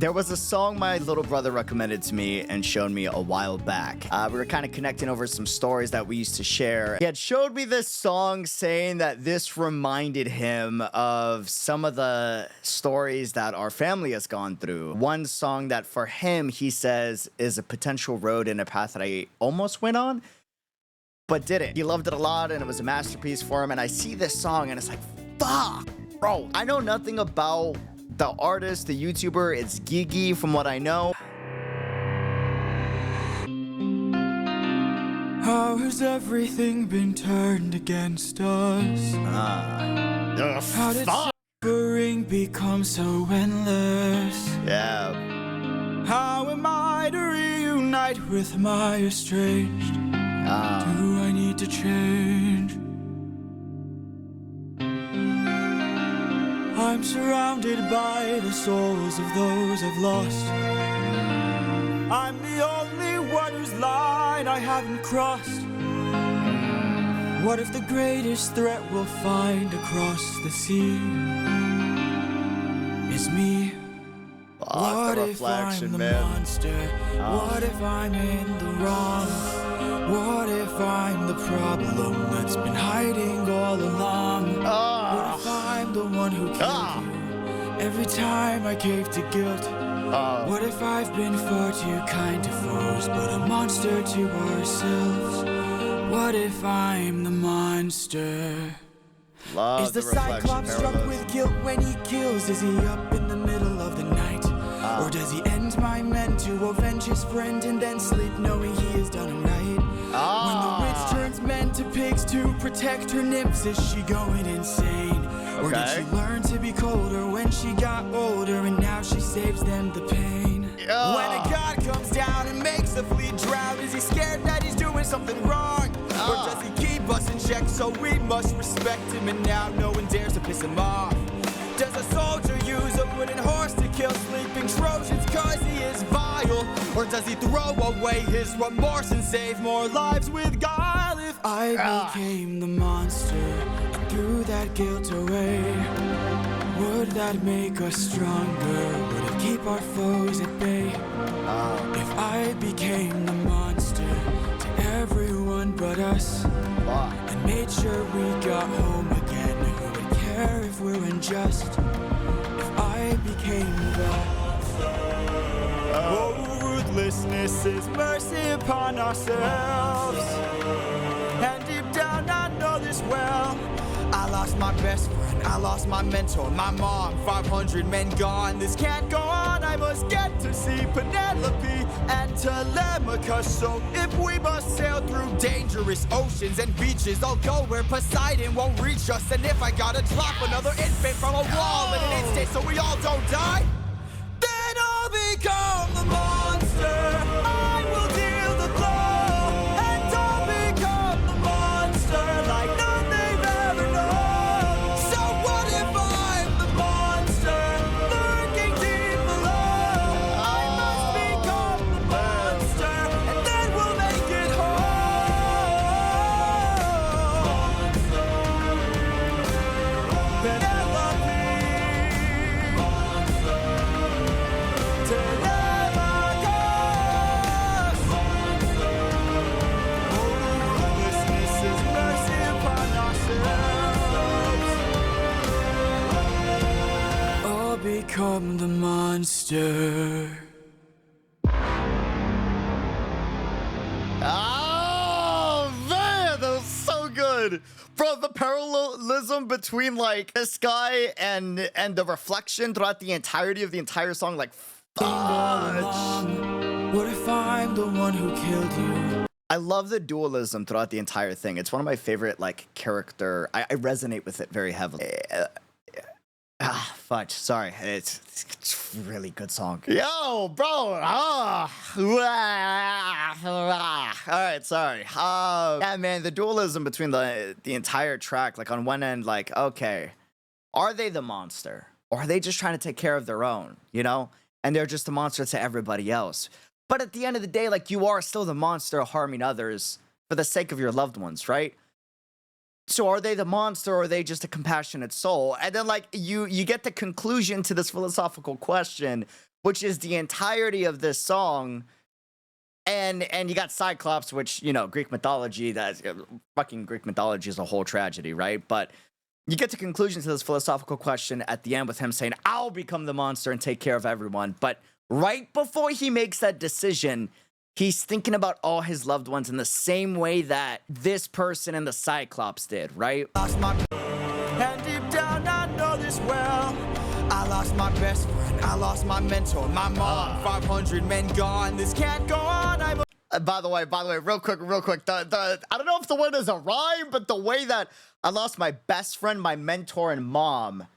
There was a song my little brother recommended to me and showed me a while back. We were kind of connecting over some stories that we used to share. He had showed me this song saying that this reminded him of some of the stories that our family has gone through. One song that for him, he says, is a potential road and a path that I almost went on, but didn't. He loved it a lot and it was a masterpiece for him. And I see this song and it's like, fuck, bro. I know nothing about the artist, the YouTuber. It's Gigi from what I know. How has everything been turned against us? How did suffering become so endless? Yeah. How am I to reunite with my estranged? Do I need to change? I'm surrounded by the souls of those I've lost. I'm the only one whose line I haven't crossed. What if the greatest threat we'll find across the sea is me? What if I'm the monster? What if I'm in the wrong? What if I'm the problem that's been hiding all along? What if I'm the one who killed you every time I cave to guilt? What if I've been far too kind to foes, but a monster to ourselves? What if I'm the monster? Is the Cyclops struck with guilt when he kills? Is he up in the middle of the night? Or does he end my men to avenge his friend and then sleep knowing he has done him right? When the witch turns men to pigs to protect her nymphs, is she going insane? Or did she learn to be colder when she got older and now she saves them the pain? When a god comes down and makes a fleet drown, is he scared that he's doing something wrong? Or does he keep us in check so we must respect him and now no one dares to piss him off? Does a soldier use a wooden horse to kill sleeping Trojans cause he is vile? Or does he throw away his remorse and save more lives with guile? If I became the monster and threw that guilt away, would that make us stronger? Would it keep our foes at bay? If I became the monster to everyone but us and made sure we got home again, who would care if we're unjust? If I became the ruthlessness is mercy upon ourselves. And deep down I know this well. I lost my best friend, I lost my mentor, my mom, 500 men gone. This can't go on, I must get to see Penelope and Telemachus. So if we must sail through dangerous oceans and beaches, I'll go where Poseidon won't reach us. And if I gotta drop another infant from a wall in an instant so we all don't die, then I'll become the monster. I will deal the blow, and I'll become the monster like none they've ever known. So what if I'm the monster lurking deep below? I must become the monster, and then we'll make it home. Penelope, Telemachus. Hopelessness is mercy upon ourselves. I'll become the monster. Oh man, that was so good, bro. The parallelism between like this guy and the reflection throughout the entirety of the entire song, like fudge. What if I'm the one who killed you? I love the dualism throughout the entire thing. It's one of my favorite like character. I resonate with it very heavily. Fudge. Sorry, it's a really good song. Yo, bro. All right, sorry. Yeah, man, the dualism between the entire track. Like on one end, like, okay, are they the monster, or are they just trying to take care of their own? You know, and they're just a monster to everybody else. But at the end of the day, like, you are still the monster harming others for the sake of your loved ones, right? So are they the monster, or are they just a compassionate soul? And then, like, you get the conclusion to this philosophical question which is the entirety of this song. And you got Cyclops, which, you know, Greek mythology, that fucking Greek mythology is a whole tragedy, right? But you get to conclusion to this philosophical question at the end with him saying, I'll become the monster and take care of everyone. But right before he makes that decision, he's thinking about all his loved ones in the same way that this person and the Cyclops did, right? And deep down, I know this well. I lost my best friend, I lost my mentor, my mom, 500 men gone, this can't go on, By the way, real quick, I don't know if the word is a rhyme, but the way that I lost my best friend, my mentor, and mom,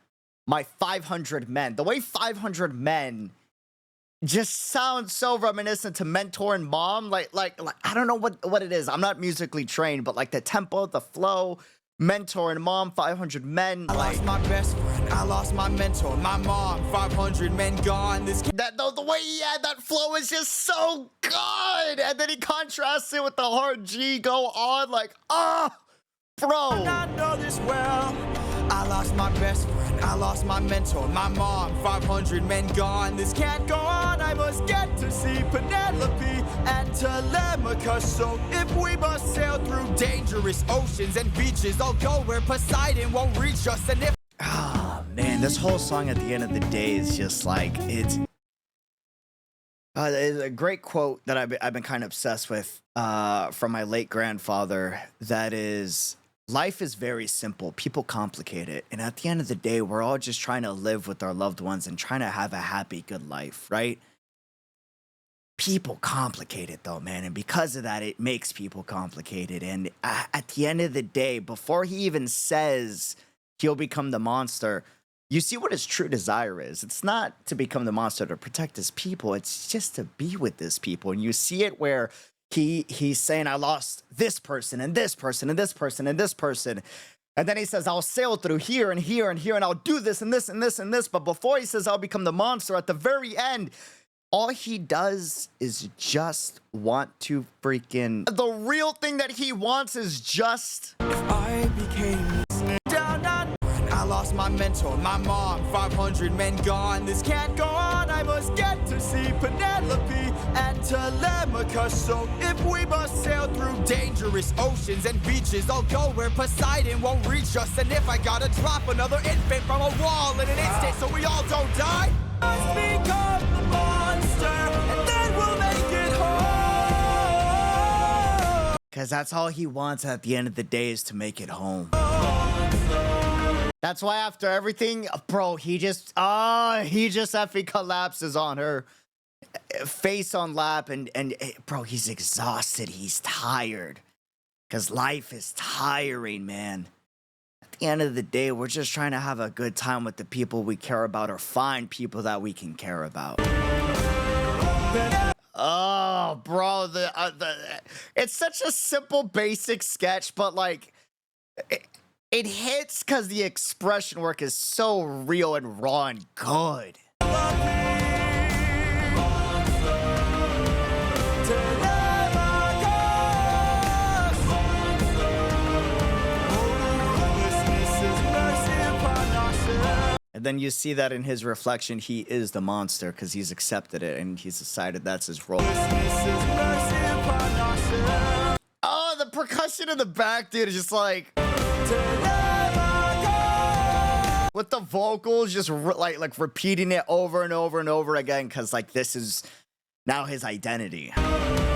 my 500 men, the way 500 men just sounds so reminiscent to mentor and mom, like I don't know what it is. I'm not musically trained, but like the tempo, the flow, mentor and mom, 500 men. I lost my best friend, I lost my mentor, my mom, 500 men gone, this that the way he had that flow is just so good, and then he contrasts it with the hard G go on, like, bro. I know this well. I lost my best friend, I lost my mentor, my mom, 500 men gone, this can't go on, I must get to see Penelope and Telemachus, so if we must sail through dangerous oceans and beaches, I'll go where Poseidon won't reach us, and if Man, this whole song at the end of the day is just like, it's a great quote that I've been kind of obsessed with from my late grandfather. That is, life is very simple. People complicate it. And at the end of the day, we're all just trying to live with our loved ones and trying to have a happy, good life, right? People complicate it though, man. And because of that, it makes people complicated. And at the end of the day, before he even says he'll become the monster, you see what his true desire is. It's not to become the monster to protect his people. It's just to be with his people. And you see it where he's saying, I lost this person and this person and this person and this person. And then he says, I'll sail through here and here and here, and I'll do this and this and this and this. But before he says, I'll become the monster, at the very end, all he does is just want to freaking... The real thing that he wants is just... if I became down on, I lost my mentor, my mom, 500 men gone, this can't go on, I must get to see Penelope and Telemachus, so if we must sail through dangerous oceans and beaches, I'll go where Poseidon won't reach us, and if I gotta drop another infant from a wall in an instant so we all don't die, must become the monster, and then we'll make it home. Because that's all he wants at the end of the day, is to make it home. That's why after everything, bro, he just effing collapses on her, face on lap, and bro, he's exhausted. He's tired. Because life is tiring, man. At the end of the day, we're just trying to have a good time with the people we care about, or find people that we can care about. Oh, bro, it's such a simple, basic sketch, but like... It hits because the expression work is so real and raw and good. And then you see that in his reflection, he is the monster because he's accepted it and he's decided that's his role. Oh, the percussion in the back, dude, is just like... with the vocals just like repeating it over and over and over again, because like this is now his identity,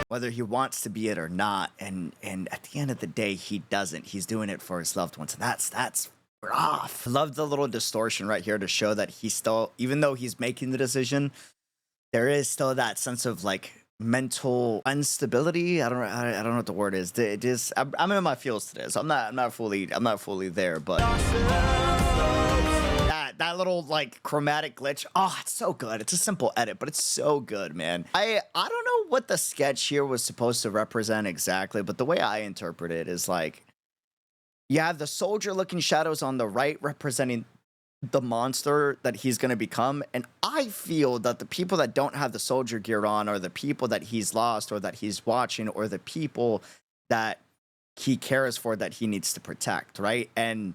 whether he wants to be it or not. And at the end of the day, he doesn't. He's doing it for his loved ones, and that's rough. I love the little distortion right here to show that he's still, even though he's making the decision, there is still that sense of like mental instability. I don't know what the word is. It just, I'm in my feels today, so I'm not fully there, but that little like chromatic glitch, oh, it's so good. It's a simple edit, but it's so good, man. I don't know what the sketch here was supposed to represent exactly, but the way I interpret it is like, you have the soldier looking shadows on the right representing the monster that he's going to become, and I feel that the people that don't have the soldier gear on are the people that he's lost, or that he's watching, or the people that he cares for, that he needs to protect, right? And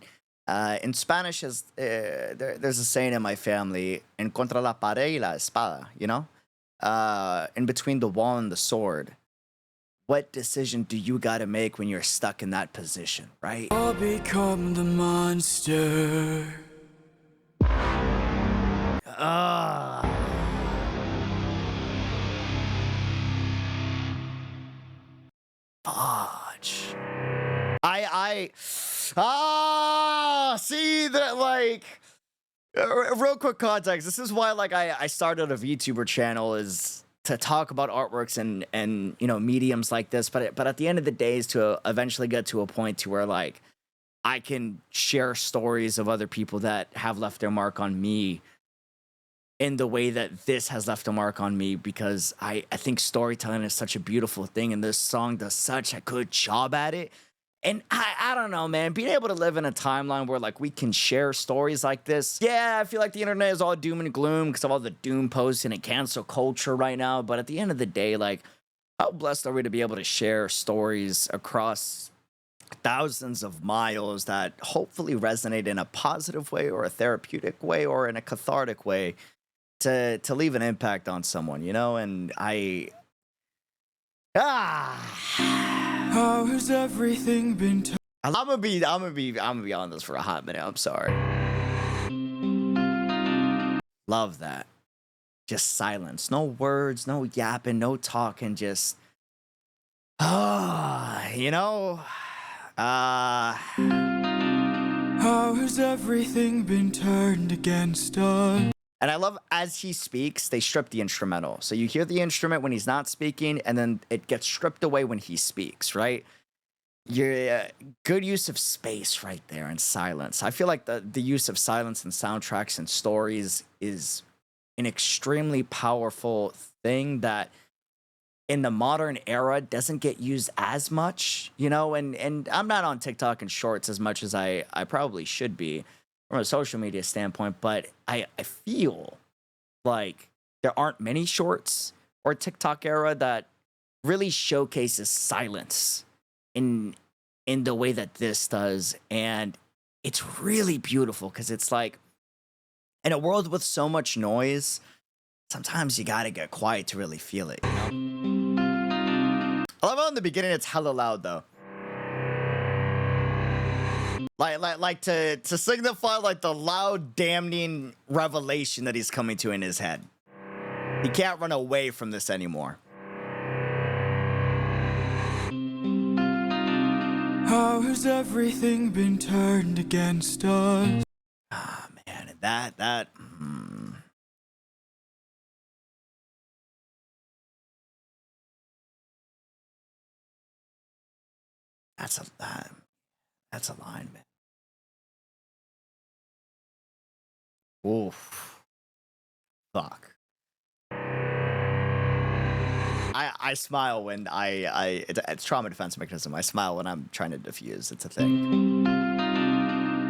In Spanish, there's a saying in my family, en contra la pared y la espada, you know? In between the wall and the sword. What decision do you got to make when you're stuck in that position, right? I'll become the monster. Fudge. See that, like, real quick context. This is why, like, I started a VTuber channel, is to talk about artworks and you know, mediums like this. But at the end of the day, is to eventually get to a point to where, like, I can share stories of other people that have left their mark on me in the way that this has left a mark on me, because I think storytelling is such a beautiful thing, and this song does such a good job at it. And I don't know, man, being able to live in a timeline where, like, we can share stories like this. Yeah, I feel like the internet is all doom and gloom because of all the doom posting and cancel culture right now. But at the end of the day, like, how blessed are we to be able to share stories across thousands of miles that hopefully resonate in a positive way or a therapeutic way or in a cathartic way to leave an impact on someone, you know? And How has everything been I'm gonna be on this for a hot minute. I'm sorry. Love that. Just silence. No words, no yapping, no talking, just you know? How has everything been turned against us? And I love, as he speaks, they strip the instrumental. So you hear the instrument when he's not speaking, and then it gets stripped away when he speaks, right? Good use of space right there and silence. I feel like the use of silence in soundtracks and stories is an extremely powerful thing that in the modern era doesn't get used as much, you know? And I'm not on TikTok and Shorts as much as I probably should be from a social media standpoint, but I feel like there aren't many Shorts or TikTok era that really showcases silence in the way that this does. And it's really beautiful because it's like, in a world with so much noise, sometimes you gotta get quiet to really feel it, you know? I love how in the beginning it's hella loud though. Like to signify like the loud, damning revelation that he's coming to in his head. He can't run away from this anymore. How has everything been turned against us? Ah, man, that that's a line, man. Oof. Fuck. I smile when it's trauma defense mechanism. I smile when I'm trying to diffuse. It's a thing.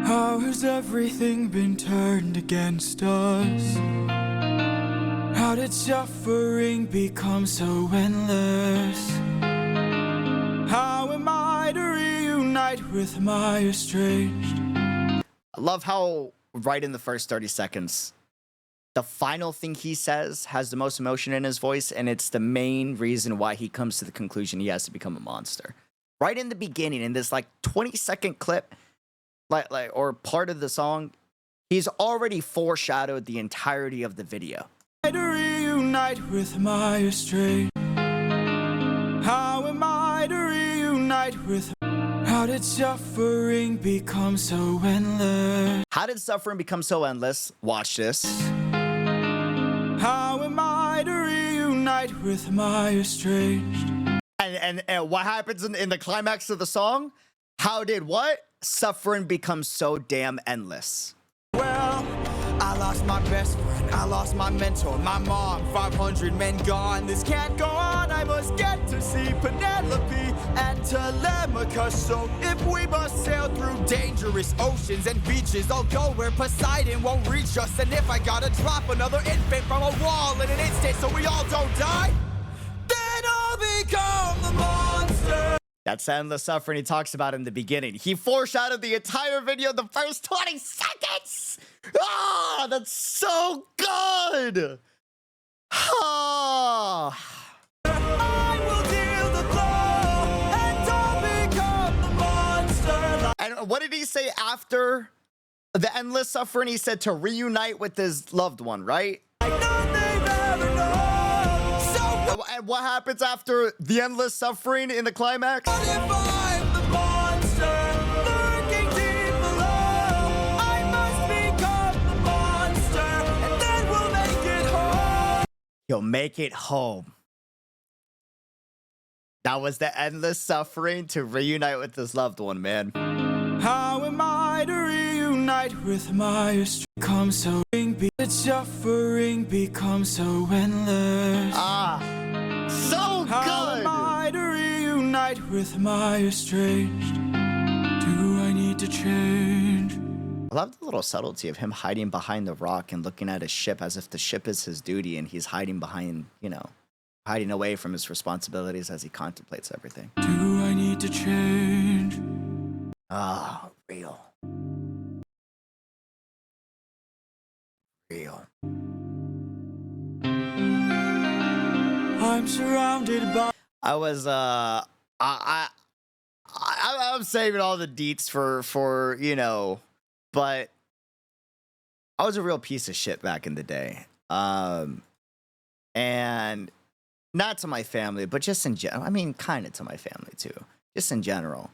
How has everything been turned against us? How did suffering become so endless? How am I to reunite with my estranged? I love how right in the first 30 seconds, the final thing he says has the most emotion in his voice, and it's the main reason why he comes to the conclusion he has to become a monster. Right in the beginning, in this like 20-second clip, or part of the song, he's already foreshadowed the entirety of the video. To reunite with my estranged. How am I to reunite with? How did suffering become so endless? How did suffering become so endless? Watch this. How am I to reunite with my estranged? And what happens in the climax of the song? How did what? Suffering become so damn endless. Well, I lost my best friend, I lost my mentor, my mom, 500 men gone. This can't go on, I must get to see Penelope and Telemachus. So if we must sail through dangerous oceans and beaches, I'll go where Poseidon won't reach us. And if I gotta drop another infant from a wall in an instant so we all don't die, then I'll become the monster. That's endless suffering he talks about in the beginning. He foreshadowed the entire video, the first 20 seconds. Ah, that's so good. Ah. I will deal the blow and don't become the monster. And what did he say after the endless suffering? He said to reunite with his loved one, right? And what happens after the endless suffering in the climax? What if I'm the monster lurking deep below? I must become the monster, and then we'll make it home. He'll make it home. That was the endless suffering to reunite with his loved one, man. How am I to reunite with my become so the suffering becomes so endless? Ah, so How am good. I to reunite with my estranged? Do I need to change? I love the little subtlety of him hiding behind the rock and looking at his ship as if the ship is his duty and he's hiding behind, you know, hiding away from his responsibilities as he contemplates everything. Do I need to change? Ah, real. Real. I'm surrounded by. I'm saving all the deets for you know, but I was a real piece of shit back in the day. And not to my family, but just in general. I mean, kind of to my family too, just in general.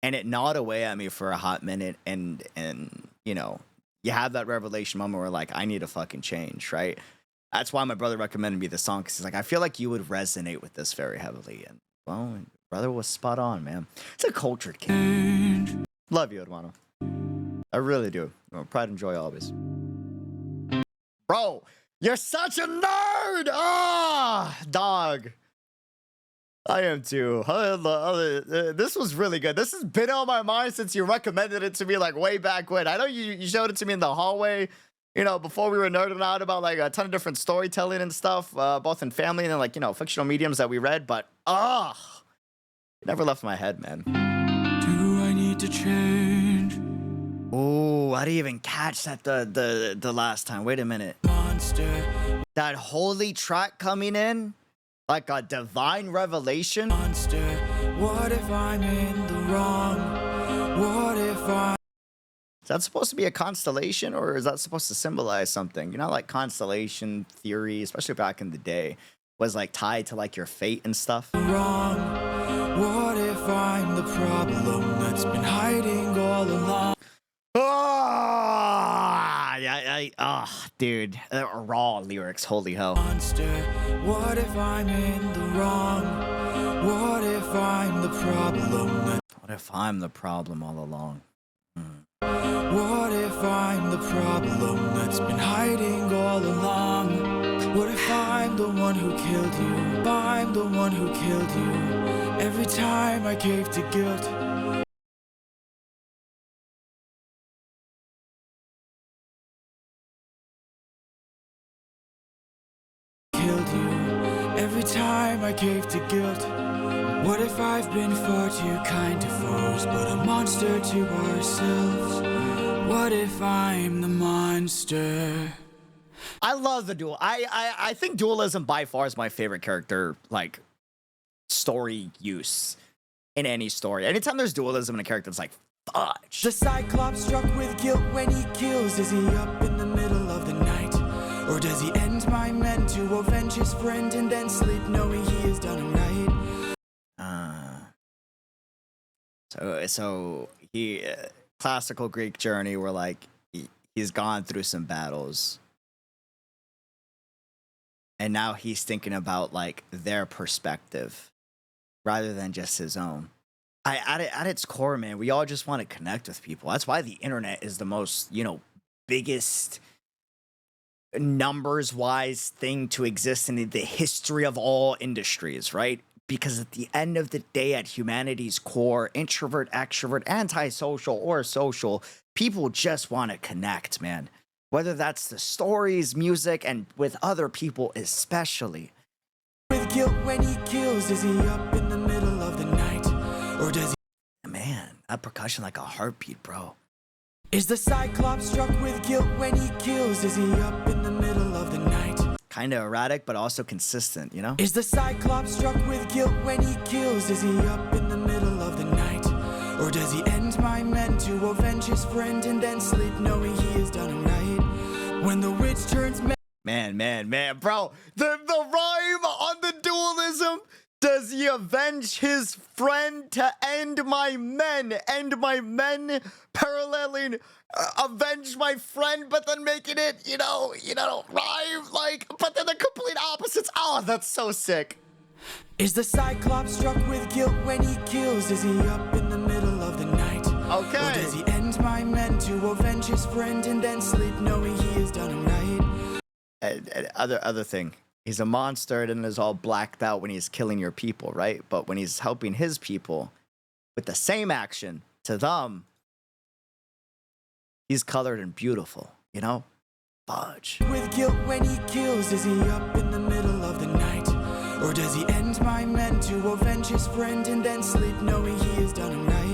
And it gnawed away at me for a hot minute, and you know, you have that revelation moment where like, I need to fucking change, right? That's why my brother recommended me the song, because he's like, I feel like you would resonate with this very heavily. And well, brother was spot on, man. It's a cultured kid. Love you, hermano. I really do. Pride and joy always. Bro, you're such a nerd! Ah, dog. I am too. This was really good. This has been on my mind since you recommended it to me like way back when. I know you showed it to me in the hallway, you know, before we were nerding out about like a ton of different storytelling and stuff, both in family and then like, you know, fictional mediums that we read. But it never left my head, man. Do I need to change? Oh, I didn't even catch that the last time. Wait a minute. Monster. That holy track coming in. Like a divine revelation. Monster. What if I'm in the wrong? What if I... Is that supposed to be a constellation, or is that supposed to symbolize something? You know, like constellation theory, especially back in the day, was like tied to like your fate and stuff. Wrong. What if I'm the problem that's been hiding all along? Dude, raw lyrics, holy hell. Monster. What if I'm in the wrong? What if I'm the problem? What if I'm the problem all along? What if I'm the problem that's been hiding all along? What if I'm the one who killed you? If I'm the one who killed you. Every time I cave to guilt. Killed you. Every time I cave to guilt. What if I've been far too kind to foes, but a monster to ourselves? What if I'm the monster? I love the duel. I think dualism by far is my favorite character, like, story use in any story. Anytime there's dualism in a character, it's like, fudge. The Cyclops struck with guilt when he kills. Is he up in the middle of the night? Or does he end my men to avenge his friend and then sleep knowing he has done him right? So he, classical Greek journey where like he's gone through some battles. And now he's thinking about like their perspective rather than just his own. At its core, man, we all just want to connect with people. That's why the internet is the most, you know, biggest numbers-wise thing to exist in the history of all industries, right? Because at the end of the day, at humanity's core, introvert, extrovert, antisocial, or social, people just want to connect, man. Whether that's the stories, music, and with other people especially. With guilt when he kills, is he up in the middle of the night? Or does he... Man, that percussion like a heartbeat, bro. Is the Cyclops struck with guilt when he kills? Is he up in the middle of the night? Kind of erratic, but also consistent, you know? Is the Cyclops struck with guilt when he kills? Is he up in the middle of the night? Or does he end my men to avenge his friend and then sleep knowing he has done him right? When the witch turns Man, bro. The rhyme on the dualism. Does he avenge his friend to end my men? End my men, paralleling avenge my friend, but then making it, you know, rhyme, like, but then the complete opposites. Oh, that's so sick. Is the Cyclops struck with guilt when he kills? Is he up in the middle of the night? Okay. Or does he end my men to avenge his friend and then sleep knowing he has done him right? Other thing. He's a monster and is all blacked out when he's killing your people, right? But when he's helping his people with the same action to them, he's colored and beautiful, you know? Fudge. With guilt when he kills, is he up in the middle of the night? Or does he end my men to avenge his friend and then sleep knowing he has done him right?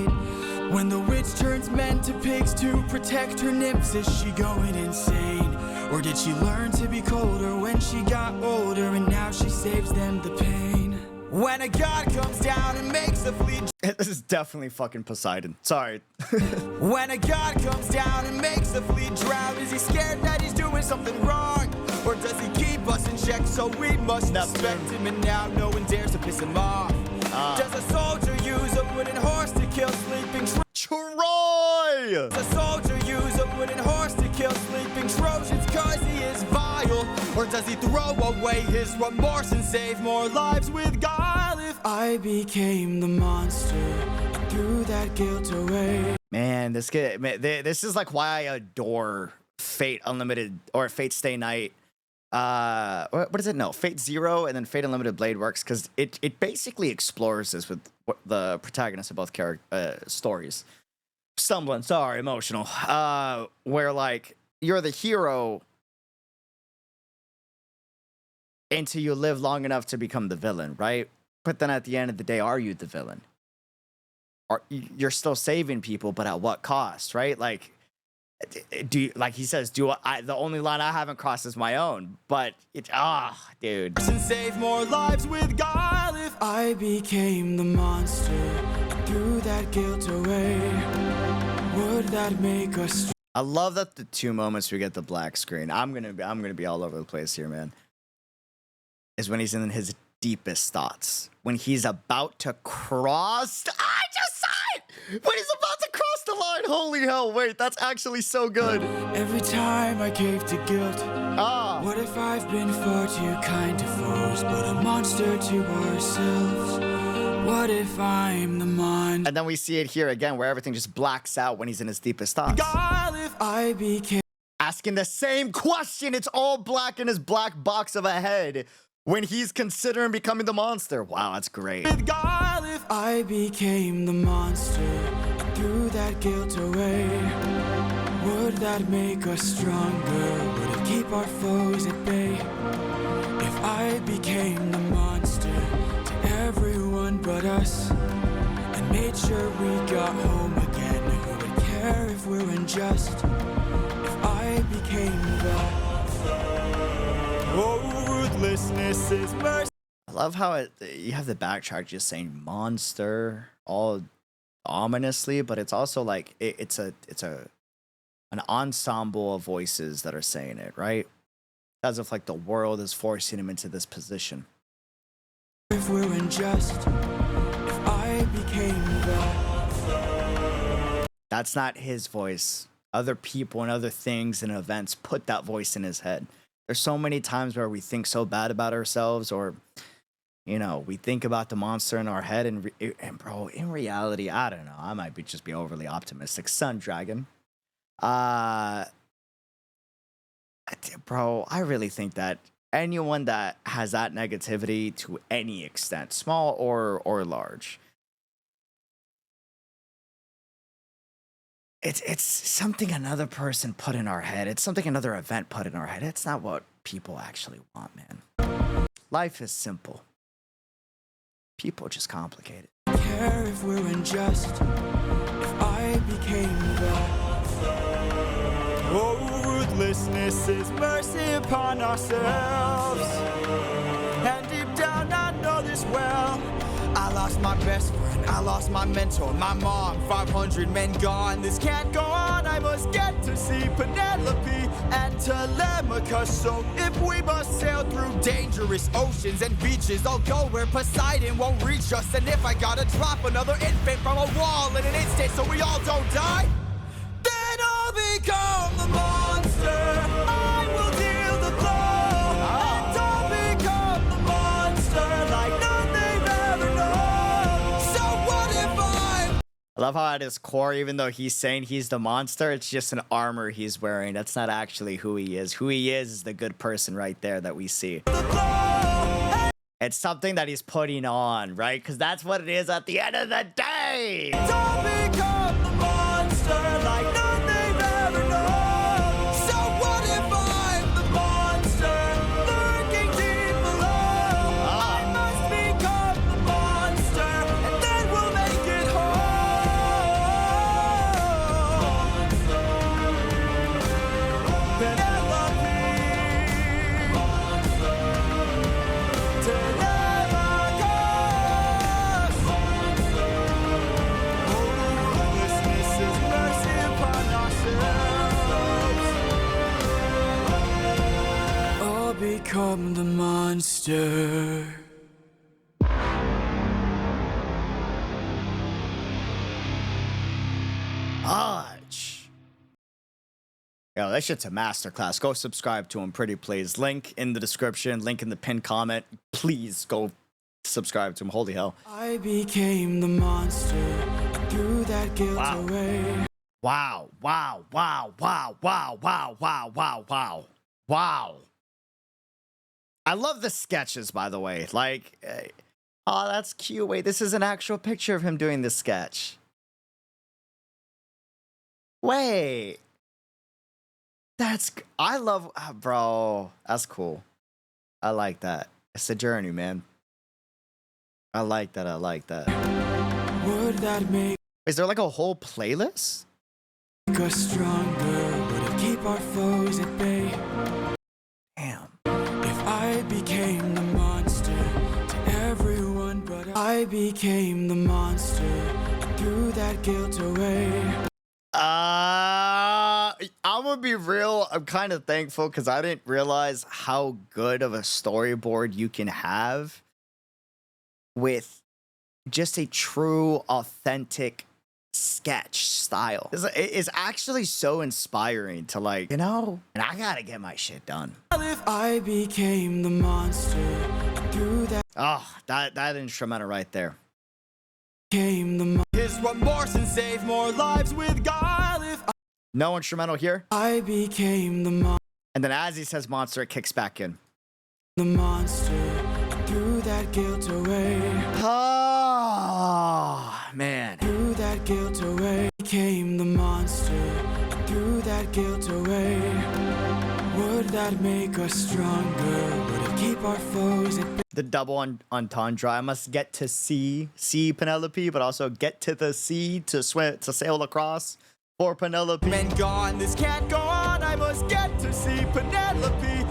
When the witch turns men to pigs to protect her nymphs, is she going insane? Or did she learn to be colder when she got older and now she saves them the pain? When a god comes down and makes a flea... This is definitely fucking Poseidon. Sorry. When a god comes down and makes a flea drown, is he scared that he's doing something wrong? Or does he keep us in check so we must respect him and now no one dares to piss him off? Does a soldier use a wooden horse to kill sleeping Troy! Does a soldier use a wooden horse to kill sleeping Trojans cause he is vile? Or does he throw away his remorse and save more lives with guile? If I became the monster and threw that guilt away. Man, this is like why I adore Fate Unlimited or Fate Stay Night. What is it? No, Fate Zero and then Fate Unlimited Blade Works, because it basically explores this with the protagonists of both stories. Stumbling, sorry, emotional. Where like you're the hero until you live long enough to become the villain, right? But then at the end of the day, are you the villain? Or you're still saving people, but at what cost, right? Like, do you, like he says, the only line I haven't crossed is my own, but dude. And save more lives with guile. If I became the monster and threw that guilt away, would that make us? I love that the two moments we get the black screen. I'm gonna be all over the place here, man. Is when he's in his deepest thoughts. When he's about to cross. I just saw it! When he's about to cross the line. Holy hell, wait, that's actually so good. Every time I gave to guilt. What if I've been far too kind to foes, but a monster to ourselves? What if I'm the monster? And then we see it here again, where everything just blacks out when he's in his deepest thoughts. God, if I became... Asking the same question. It's all black in his black box of a head. When he's considering becoming the monster. Wow, that's great. With God, if I became the monster and threw that guilt away, would that make us stronger? Would it keep our foes at bay? If I became the monster to everyone but us and made sure we got home again, who would care if we're unjust? If I became the... ruthlessness is mercy. I love how you have the backtrack just saying monster all ominously, but it's also like it's an ensemble of voices that are saying it, right? As if like the world is forcing him into this position. If we're unjust, if I became the... That's not his voice. Other people and other things and events put that voice in his head. There's so many times where we think so bad about ourselves, or, you know, we think about the monster in our head, and bro, in reality, I don't know. I might just be overly optimistic. Sun Dragon. Bro, I really think that anyone that has that negativity to any extent, small or large, it's something another person put in our head. It's something another event put in our head. It's not what people actually want, man. Life is simple. People just complicate it. care if we're unjust. If I became that. Oh, ruthlessness is mercy upon ourselves. And deep down I know this well. I lost my best friend, I lost my mentor, my mom, 500 men gone. This can't go on, I must get to see Penelope and Telemachus. So if we must sail through dangerous oceans and beaches, I'll go where Poseidon won't reach us. And if I gotta drop another infant from a wall in an instant so we all don't die, then I'll become the monster. I will deal the blow, and I'll become the monster like none they've ever known. So what if I love how at his core, even though he's saying he's the monster, it's just an armor he's wearing. That's not actually who he is. Who he is the good person right there that we see. It's something that he's putting on, right? Because that's what it is at the end of the day. I'll become the monster like none they've ever known. So what if I'm the monster lurking deep below? I must become the monster, and then we'll make it home. Penelope, Telemachus. Oh, ruthlessness is mercy upon ourselves. I'll become the monster. Hodge. Yo, that shit's a masterclass. Go subscribe to him, pretty please. Link in the description, link in the pinned comment. Please go subscribe to him. Holy hell. I became the monster, threw that guilt Wow. away. Wow, wow, wow, wow, wow, wow, wow, wow, wow, wow. I love the sketches, by the way. Like, oh, that's cute. Wait, this is an actual picture of him doing this sketch. Wait. I love, bro. That's cool. I like that. It's a journey, man. I like that. I like that. Would that make Is there like a whole playlist? us stronger? Would it keep our foes at bay? Damn. If I became the monster to everyone but I became the monster and threw that guilt away. I'm gonna be real. I'm kind of thankful because I didn't realize how good of a storyboard you can have with just a true, authentic sketch style. It's actually so inspiring to, like, you know, and I gotta get my shit done. If I became the monster and threw that Oh, that instrumental right there. became the his remorse and save more lives with guile. If No instrumental here. I became the And then as he says monster, it kicks back in. monster and threw that guilt away. Oh, man. Threw that guilt away. Became the monster and threw that guilt away. Would that make us stronger? Would it keep our foes at bay? The double entendre. I must get to see Penelope, but also get to the sea to swim, to sail across for Penelope. Men gone, this can't go on. I must get to see Penelope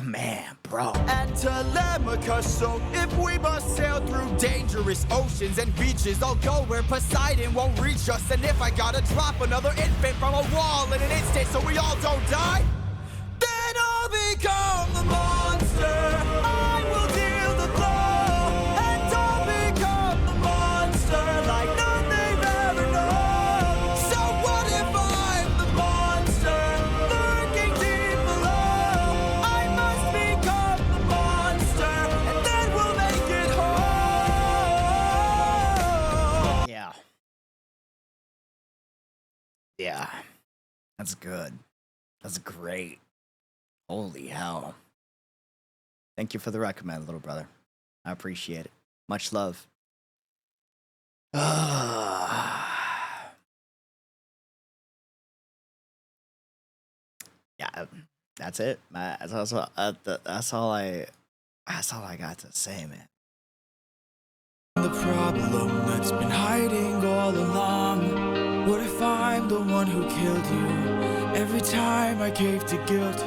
Man, bro. and Telemachus. So if we must sail through dangerous oceans and beaches, I'll go where Poseidon won't reach us. And if I gotta drop another infant from a wall in an instant so we all don't die, then I'll become the monster. I will deal the blow, and I'll become the monster like none they've ever known. So what if I'm the monster lurking deep below? I must become the monster, and then we'll make it home. Yeah. Yeah. That's good. That's great. Holy hell. Thank you for the recommend, little brother. I appreciate it. Much love. Yeah, that's it. That's all I got to say, man. the problem that's been hiding all along? What if I'm the one who killed you every time I cave to guilt?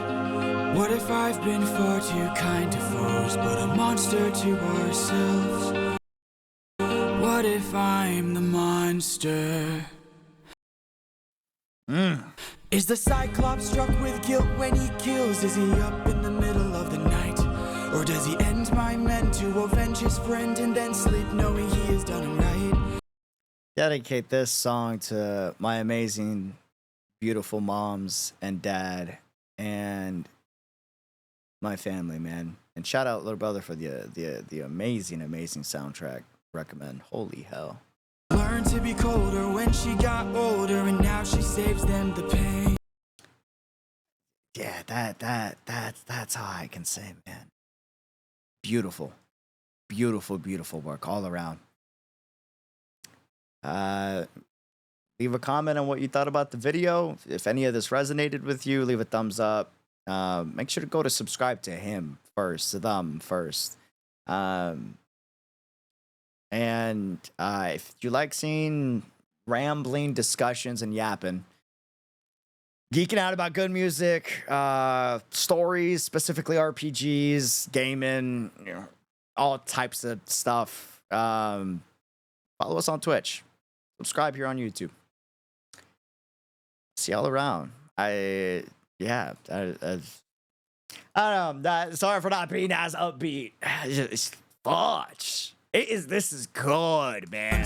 What if I've been far too kind to foes, but a monster to ourselves? What if I'm the monster? Is the Cyclops struck with guilt when he kills? Is he up in the middle of the night? Or does he end my men to avenge his friend and then sleep knowing he has done right? Dedicate this song to my amazing, beautiful moms and dad and my family, man. And shout out little brother for the amazing soundtrack. Recommend. Holy hell. Learned to be colder when she got older, and now she saves them the pain. Yeah, that's how I can say, man. Beautiful, beautiful work all around. Leave a comment on what you thought about the video. If any of this resonated with you, leave a thumbs up. Make sure to go to subscribe to him first, to them first. And if you like seeing rambling discussions and yapping, geeking out about good music, stories, specifically RPGs, gaming, you know, all types of stuff, follow us on Twitch. Subscribe here on YouTube. See y'all around. I don't know. Sorry for not being as upbeat. It's fudge. This is good, man.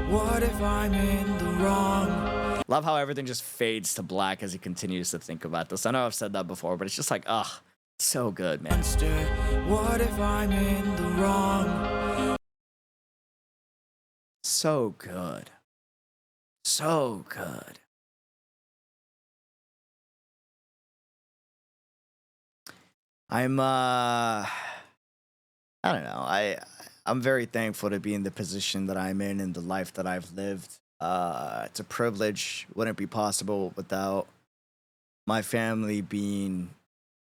What if I'm in the wrong? Love how everything just fades to black as he continues to think about this. I know I've said that before, but it's just like, so good, man. What if I'm in the wrong? So good. So good. I don't know. I'm very thankful to be in the position that I'm in and the life that I've lived. It's a privilege. Wouldn't be possible without my family being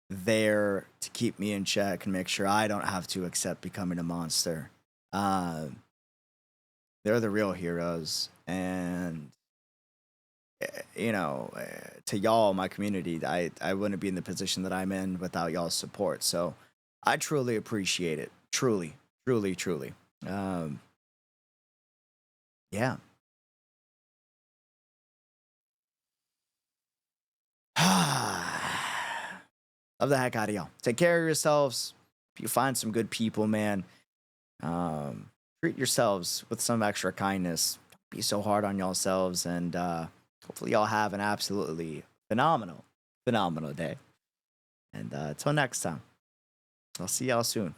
there to keep me in check and make sure I don't have to accept becoming a monster. They're the real heroes. And, you know, to y'all, my community, I wouldn't be in the position that I'm in without y'all's support. So I truly appreciate it. Truly. Yeah. Love the heck out of y'all. Take care of yourselves. If you find some good people, man, treat yourselves with some extra kindness. Don't be so hard on yourselves, and hopefully y'all have an absolutely phenomenal day. And until next time, I'll see y'all soon.